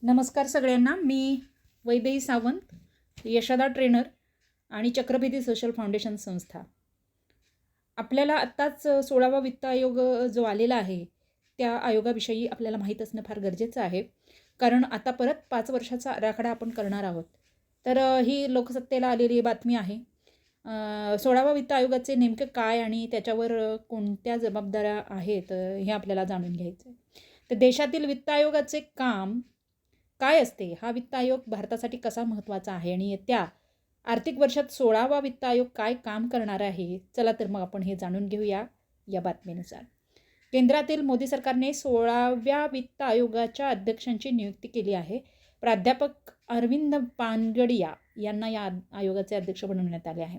नमस्कार सगळ्यांना. मी वैदेही सावंत, यशदा ट्रेनर आणि चक्रभेदी सोशल फाउंडेशन संस्था. आपल्याला आत्ताच 16वा वित्त आयोग जो आलेला आहे, त्या आयोगाविषयी आपल्याला माहीत असणं फार गरजेचं आहे. कारण आता परत 5 वर्षाचा आराखडा आपण करणार आहोत. तर ही लोकसत्तेला आलेली बातमी आहे. 16वा वित्त आयोगाचे नेमकं काय आणि त्याच्यावर कोणत्या जबाबदाऱ्या आहेत, हे आपल्याला जाणून घ्यायचं आहे. तर देशातील वित्त आयोगाचे काम काय असते, हा वित्त आयोग भारतासाठी कसा महत्त्वाचा आहे आणि येत्या आर्थिक वर्षात 16वा वित्त आयोग काय काम करणार आहे, चला तर मग आपण हे जाणून घेऊया या बातमीनुसार. केंद्रातील मोदी सरकारने 16व्या वित्त आयोगाच्या अध्यक्षांची नियुक्ती केली आहे. प्राध्यापक अरविंद पानगडिया यांना या आयोगाचे अध्यक्ष बनवण्यात आले आहे.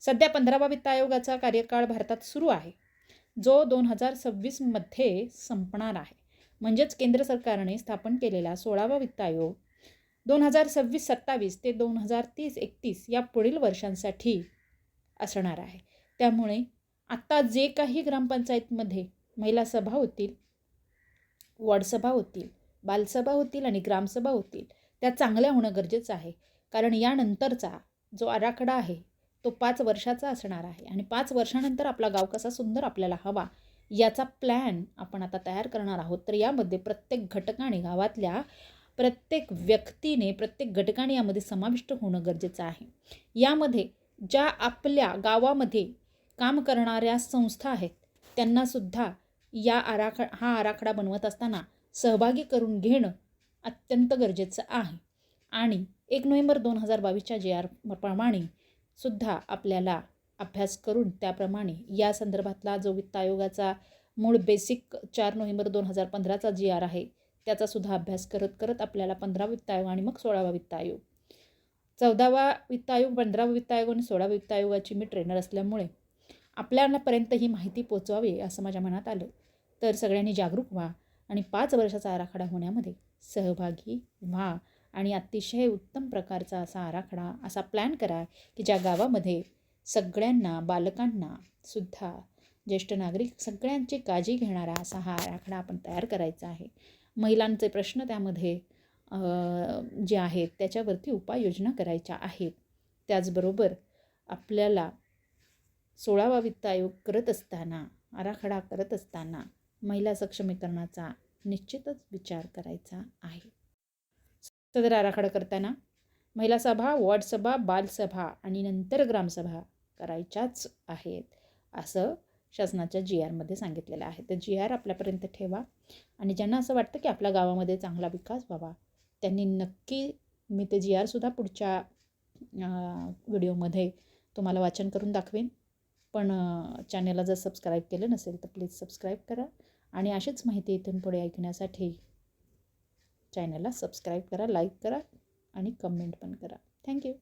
सध्या 15वा वित्त आयोगाचा कार्यकाळ भारतात सुरू आहे, जो 2026मध्ये संपणार आहे. म्हणजेच केंद्र सरकारने स्थापन केलेला 16वा वित्त आयोग 2026-27 ते 2030-31 या पुढील वर्षांसाठी असणार आहे. त्यामुळे आत्ता जे काही ग्रामपंचायतमध्ये महिला सभा होतील, वॉर्डसभा होतील, बालसभा होतील आणि ग्रामसभा होतील, त्या चांगल्या होणं गरजेचं आहे. कारण यानंतरचा जो आराखडा आहे तो 5 वर्षाचा असणार आहे आणि 5 वर्षानंतर आपला गाव कसा सुंदर आपल्याला हवा याचा प्लॅन आपण आता तयार करणार आहोत. तर यामध्ये प्रत्येक घटकाने, गावातल्या प्रत्येक व्यक्तीने, प्रत्येक घटकाने यामध्ये समाविष्ट होणं गरजेचं आहे. यामध्ये ज्या आपल्या गावामध्ये काम करणाऱ्या संस्था आहेत त्यांनासुद्धा हा आराखडा बनवत असताना सहभागी करून घेणं अत्यंत गरजेचं आहे. आणि 1 नोव्हेंबर 2022च्या JR प्रमाणे सुद्धा आपल्याला अभ्यास करून त्याप्रमाणे या संदर्भातला जो वित्त आयोगाचा मूळ बेसिक 4 नोव्हेंबर 2015चा JR आहे त्याचासुद्धा अभ्यास करत करत आपल्याला 15वा वित्त आयोग आणि मग 16वा वित्त आयोग, 14वा वित्त आयोग, 15वा वित्त आयोग आणि 16वा वित्त आयोगाची मी ट्रेनर असल्यामुळे आपल्यापर्यंत ही माहिती पोचवावी असं माझ्या मनात आलं. तर सगळ्यांनी जागरूक व्हा आणि 5 वर्षाचा आराखडा होण्यामध्ये सहभागी व्हा आणि अतिशय उत्तम प्रकारचा असा आराखडा, असा प्लॅन करा की ज्या गावामध्ये सगळ्यांना, बालकांना सुद्धा, ज्येष्ठ नागरिक सगळ्यांची काळजी घेणारा असा हा आराखडा आपण तयार करायचा आहे. महिलांचे प्रश्न त्यामध्ये जे आहेत त्याच्यावरती उपाययोजना करायच्या आहेत. त्याचबरोबर आपल्याला 16वा वित्त आयोग करत असताना, आराखडा करत असताना महिला सक्षमीकरणाचा निश्चितच विचार करायचा आहे. सदर आराखडा करताना महिला सभा, वॉर्ड सभा, बालसभा आणि नंतर ग्रामसभा करायच्याच आहेत असं शासनाच्या JRमध्ये सांगितलेलं आहे. तर JR आपल्यापर्यंत ठेवा आणि ज्यांना असं वाटतं की आपल्या गावामध्ये चांगला विकास व्हावा त्यांनी नक्की, मी ते JRसुद्धा पुढच्या व्हिडिओमध्ये तुम्हाला वाचन करून दाखवेन. पण चॅनलला जर सबस्क्राईब केलं नसेल तर प्लीज सबस्क्राईब करा आणि अशीच माहिती इथून पुढे ऐकण्यासाठी चॅनलला सबस्क्राईब करा, लाईक करा आणि कमेंट पण करा. थँक्यू.